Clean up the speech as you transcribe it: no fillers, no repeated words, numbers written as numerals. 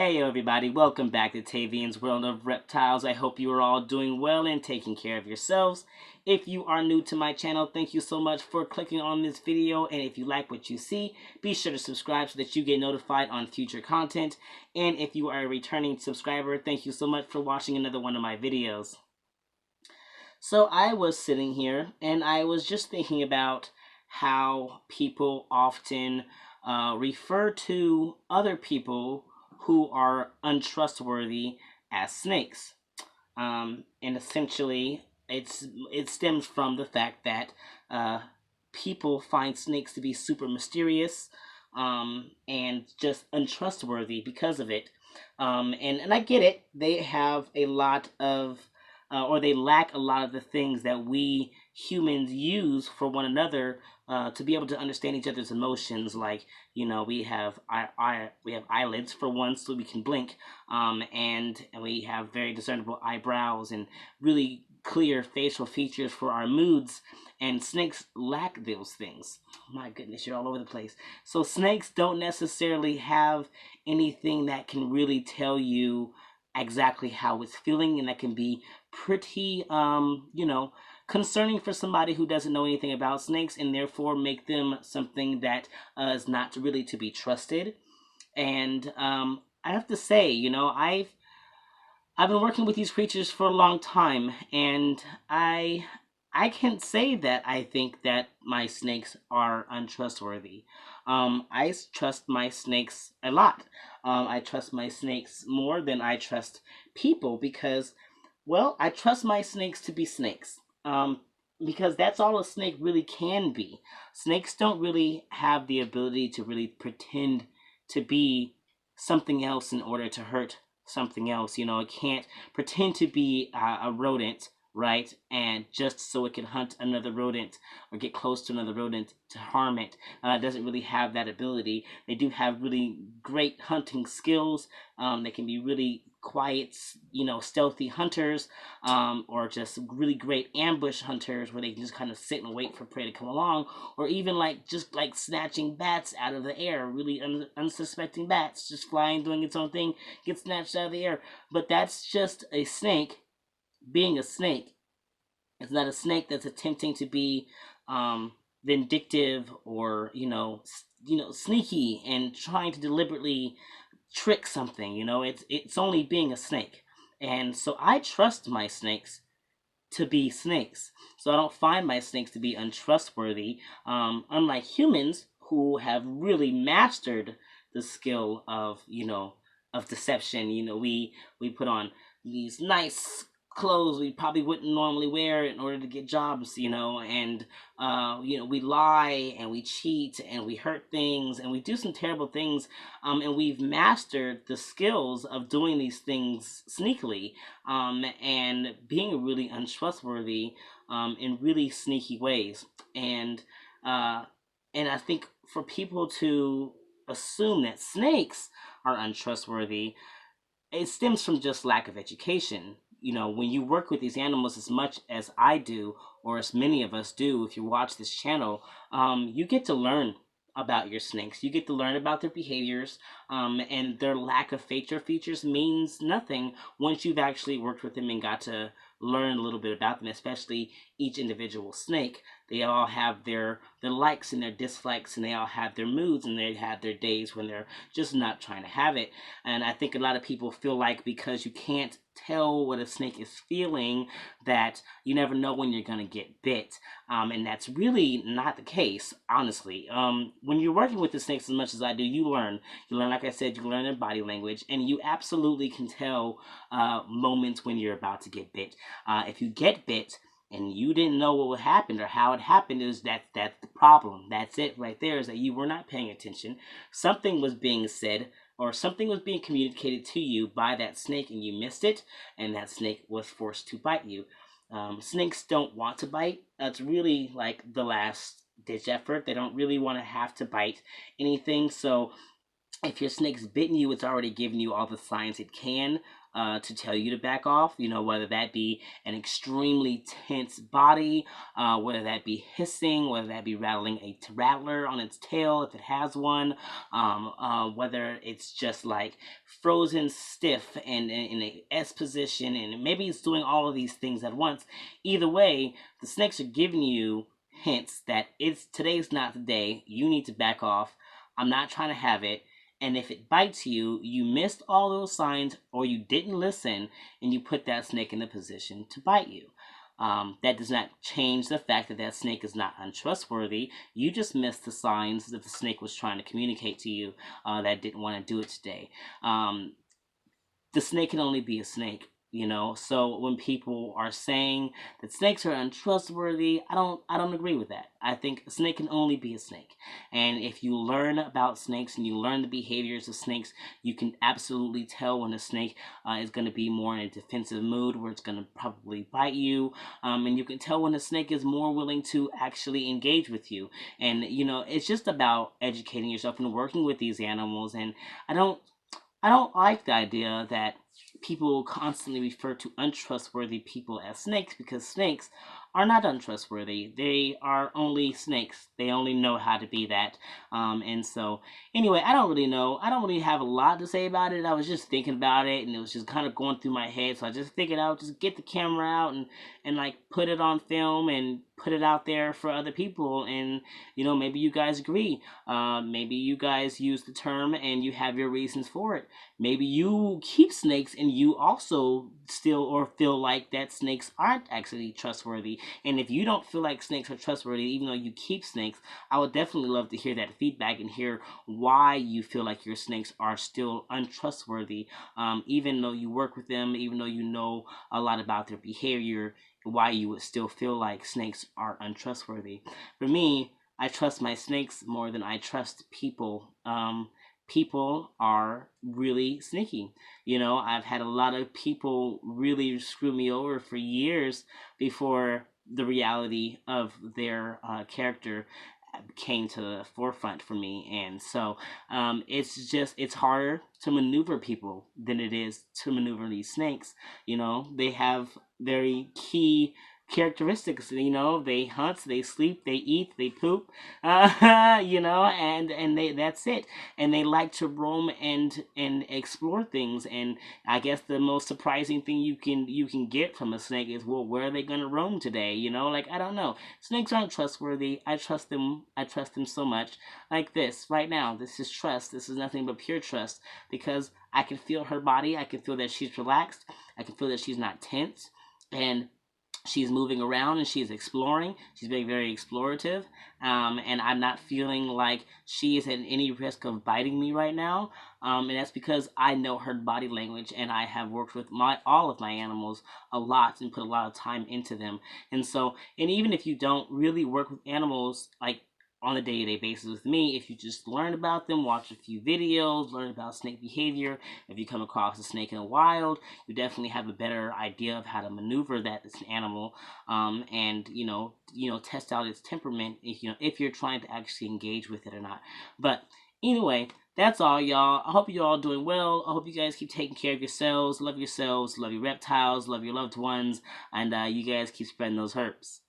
Hey everybody, welcome back to Tavian's World of Reptiles. I hope you are all doing well and taking care of yourselves. If you are new to my channel, thank you so much for clicking on this video, and if you like what you see, be sure to subscribe so that you get notified on future content. And if you are a returning subscriber, thank you so much for watching another one of my videos. So I was sitting here and I was just thinking about how people often refer to other people who are untrustworthy as snakes. And essentially, it stems from the fact that people find snakes to be super mysterious and just untrustworthy because of it. And I get it. They have a lot of or they lack a lot of the things that we humans use for one another to be able to understand each other's emotions. Like, we have we have eyelids for one, so we can blink, and we have very discernible eyebrows and really clear facial features for our moods. And snakes lack those things. My goodness, you're all over the place. So snakes don't necessarily have anything that can really tell you exactly how it's feeling, and that can be pretty concerning for somebody who doesn't know anything about snakes, and therefore make them something that is not really to be trusted. And I have to say, I've been working with these creatures for a long time, and I can say that I think that my snakes are untrustworthy. I trust my snakes a lot. I trust my snakes more than I trust people because, well, I trust my snakes to be snakes. Because that's all a snake really can be. Snakes don't really have the ability to really pretend to be something else in order to hurt something else. It can't pretend to be a rodent, right? And just so it can hunt another rodent or get close to another rodent to harm it. It doesn't really have that ability. They do have really great hunting skills. They can be really quiet, stealthy hunters, or just really great ambush hunters where they can just kind of sit and wait for prey to come along, or even just like snatching bats out of the air, really unsuspecting bats just flying, doing its own thing, get snatched out of the air. But that's just a snake being a snake. It's not a snake that's attempting to be vindictive or sneaky and trying to deliberately trick something. It's only being a snake. And so I trust my snakes to be snakes. So I don't find my snakes to be untrustworthy, unlike humans who have really mastered the skill of deception. We put on these nice clothes we probably wouldn't normally wear in order to get jobs, and we lie and we cheat and we hurt things and we do some terrible things, and we've mastered the skills of doing these things sneakily, and being really untrustworthy in really sneaky ways. And I think for people to assume that snakes are untrustworthy, it stems from just lack of education. When you work with these animals as much as I do, or as many of us do, if you watch this channel, you get to learn about your snakes. You get to learn about their behaviors, and their lack of facial features means nothing once you've actually worked with them and got to learn a little bit about them, especially each individual snake. They all have their likes and their dislikes, and they all have their moods, and they have their days when they're just not trying to have it. And I think a lot of people feel like because you can't tell what a snake is feeling, that you never know when you're going to get bit. And that's really not the case, honestly. When you're working with the snakes as much as I do, you learn. Like I said, you learn their body language, and you absolutely can tell moments when you're about to get bit. If you get bit and you didn't know what would happen or how it happened, that's the problem. That's it right there, is that you were not paying attention. Something was being said or something was being communicated to you by that snake and you missed it, and that snake was forced to bite you. Snakes don't want to bite. It's really like the last ditch effort. They don't really want to have to bite anything. So if your snake's bitten you, it's already given you all the signs it can. to tell you to back off, whether that be an extremely tense body, whether that be hissing, whether that be rattling a rattler on its tail if it has one, whether it's just like frozen stiff and in a S position, and maybe it's doing all of these things at once. Either way, the snakes are giving you hints that today's not the day. You need to back off. I'm not trying to have it. And if it bites you, you missed all those signs, or you didn't listen, and you put that snake in a position to bite you. That does not change the fact that that snake is not untrustworthy. You just missed the signs that the snake was trying to communicate to you that didn't want to do it today. The snake can only be a snake. So when people are saying that snakes are untrustworthy, I don't agree with that. I think a snake can only be a snake. And if you learn about snakes and you learn the behaviors of snakes, you can absolutely tell when a snake is going to be more in a defensive mood, where it's going to probably bite you. And you can tell when a snake is more willing to actually engage with you. And it's just about educating yourself and working with these animals. And I don't like the idea that people constantly refer to untrustworthy people as snakes, because snakes are not untrustworthy. They are only snakes. They only know how to be that. And so, anyway, I don't really know. I don't really have a lot to say about it. I was just thinking about it, and it was just kind of going through my head. So I just figured I would just get the camera out and like put it on film and put it out there for other people. And maybe you guys agree. Maybe you guys use the term and you have your reasons for it. Maybe you keep snakes and you also still or feel like that snakes aren't actually trustworthy. And if you don't feel like snakes are trustworthy, even though you keep snakes, I would definitely love to hear that feedback and hear why you feel like your snakes are still untrustworthy, even though you work with them, even though you know a lot about their behavior, why you would still feel like snakes are untrustworthy. For me, I trust my snakes more than I trust people. People are really sneaky. I've had a lot of people really screw me over for years before the reality of their character came to the forefront for me. And so it's harder to maneuver people than it is to maneuver these snakes. They have very key characteristics. They hunt, they sleep, they eat, they poop, and that's it. And they like to roam and explore things. And I guess the most surprising thing you can get from a snake is, well, where are they going to roam today? Like, I don't know. Snakes aren't trustworthy. I trust them so much. Like this right now, this is trust. This is nothing but pure trust, because I can feel her body. I can feel that she's relaxed. I can feel that she's not tense, and she's moving around and she's exploring. She's being very explorative, and I'm not feeling like she is at any risk of biting me right now. And that's because I know her body language, and I have worked with all of my animals a lot and put a lot of time into them. And so, and even if you don't really work with animals like on a day-to-day basis with me, if you just learn about them, watch a few videos, learn about snake behavior, if you come across a snake in the wild, you definitely have a better idea of how to maneuver that animal, and test out its temperament if you're trying to actually engage with it or not. But anyway, that's all, y'all. I hope you're all doing well. I hope you guys keep taking care of yourselves, love your reptiles, love your loved ones, and you guys keep spreading those herbs.